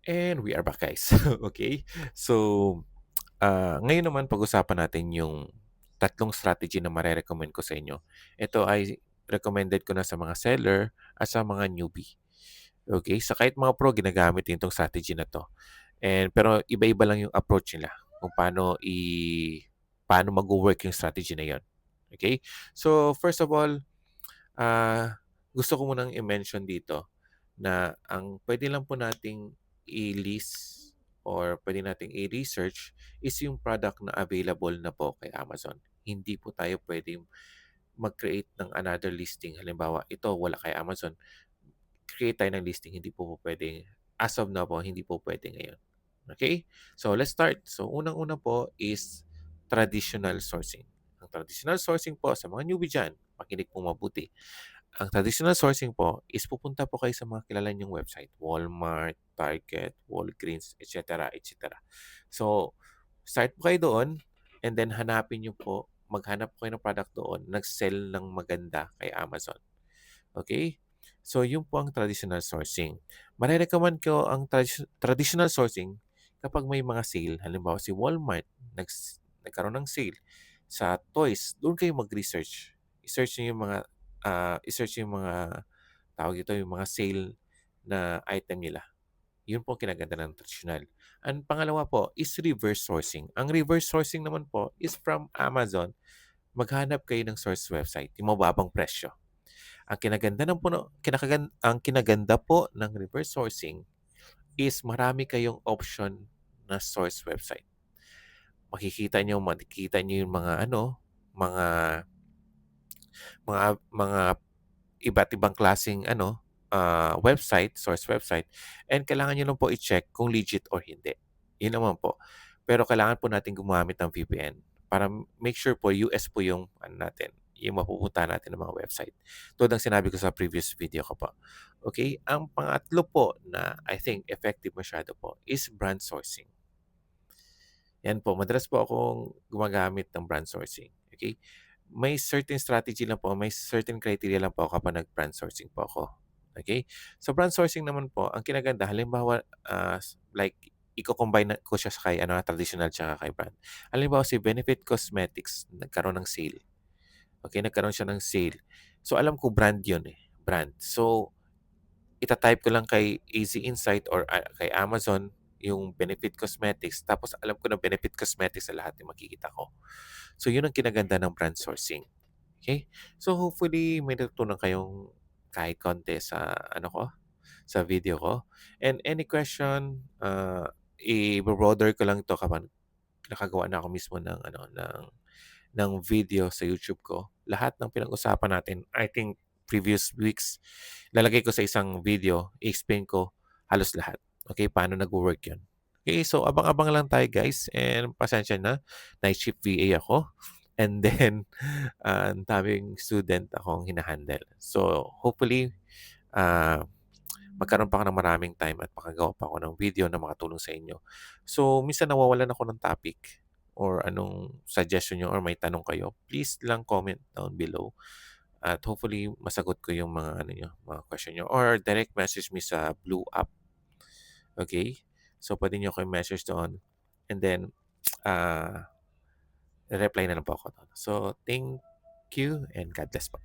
And we are back, guys. Okay? So, ngayon naman pag-usapan natin yung tatlong strategy na mare-recommend ko sa inyo. Ito ay recommended ko na sa mga seller at sa mga newbie. Okay? Sa kahit mga pro, ginagamit din itong strategy na to. Pero iba-iba lang yung approach nila kung paano mag-work yung strategy na yon. Okay? So, first of all, gusto ko munang i-mention dito na ang pwede lang po nating i-list or pwede nating i-research is yung product na available na po kay Amazon. Hindi po tayo pwedeng mag-create ng another listing. Halimbawa, ito wala kay Amazon. Create tayo ng listing. Hindi po pwedeng, as of now po, hindi po pwede ngayon. Okay? So, let's start. So, unang-una po is traditional sourcing. Ang traditional sourcing po sa mga newbie dyan, makinig po mabuti. Ang traditional sourcing po is pupunta po kayo sa mga kilala niyong website, Walmart, Target, Walgreens, etc., etc. So, start po kayo doon and then maghanap po kayo ng product doon, nag-sell ng maganda kay Amazon. Okay? So, yun po ang traditional sourcing. Marirecommend ko ang traditional sourcing kapag may mga sale. Halimbawa, si Walmart, nagkaroon ng sale sa toys, doon kayo mag-research. I-search niyo yung mga tawag ito, yung mga sale na item nila. Yun po ang kinaganda ng traditional. Ang pangalawa po is reverse sourcing. Ang reverse sourcing naman po is from Amazon. Maghanap kayo ng source website, yung mababang presyo. Ang kinaganda ng puno, ang kinaganda po ng reverse sourcing is marami kayong option na source website. Makikita niyo yung mga mga iba't ibang klaseng website, source website, and kailangan niyo lang po i-check kung legit or hindi. Yun naman po. Pero kailangan po natin gumamit ng VPN para make sure po US po yung natin, yung mapupunta natin ng mga website. Tulad ng sinabi ko sa previous video ko po. Okay? Ang pangatlo po na I think effective masyado po is brand sourcing. Yan po, madalas po akong gumagamit ng brand sourcing. Okay? May certain strategy lang po, may certain criteria lang po kapag nag-brand sourcing po ako. Okay? So brand sourcing naman po, ang kinaganda, halimbawa, like, i-combine ko siya sa kay traditional tsaka kay brand. Halimbawa, si Benefit Cosmetics, nagkaroon ng sale. Okay, nagkaroon siya ng sale. So alam ko brand yun eh. Brand. So, ita-type ko lang kay Easy Insight or kay Amazon yung Benefit Cosmetics. Tapos alam ko na Benefit Cosmetics sa lahat yung makikita ko. So, yun ang kinaganda ng brand sourcing. Okay? So, hopefully, may natutunan kayong kahit konti sa sa video ko. And any question, i-brother ko lang to kapag nakagawa na ako mismo ng video sa YouTube ko. Lahat ng pinag-usapan natin, I think previous weeks, lalagay ko sa isang video, i-explain ko halos lahat. Okay, paano nag-work yun. Okay, so abang-abang lang tayo guys and pasensya na, night shift VA ako. And then, ang daming student akong hinahandle. So, hopefully, uh, magkaroon pa ako ng maraming time at makagawa pa ako ng video na makatulong sa inyo. So, minsan nawawalan ako ng topic or anong suggestion nyo or may tanong kayo, please lang comment down below. At hopefully, masagot ko yung mga question nyo. Or direct message me sa Blue App. Okay? So, pwede nyo ako message doon. And then, uh, reply na lang po ako doon. So, thank you and God bless po.